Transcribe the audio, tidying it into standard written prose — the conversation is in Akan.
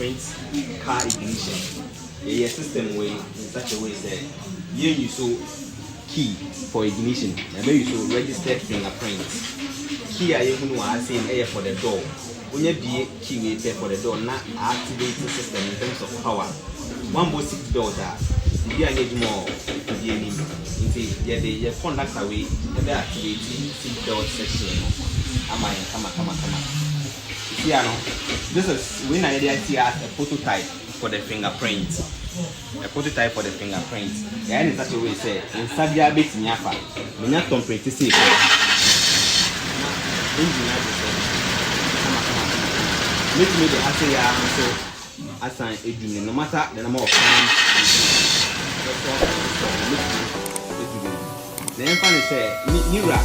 fingerprint car ignition. A system way in such a way that you so key for ignition. And maybe you so registered fingerprint. Key I even want to say air for the door. When you be key we pay for the door, not activate the system in terms of power. One more 6 doors that you need more to be in. The conduct away and they activate 6 door section. Come on. This is when I see as a prototype for the fingerprint. A prototype for the fingerprint. Yeah, in such a way, say, in Sadia bit Niafa, we not complete see. Make me the answer assign a junior, no matter the number of times. The infant say, Nira.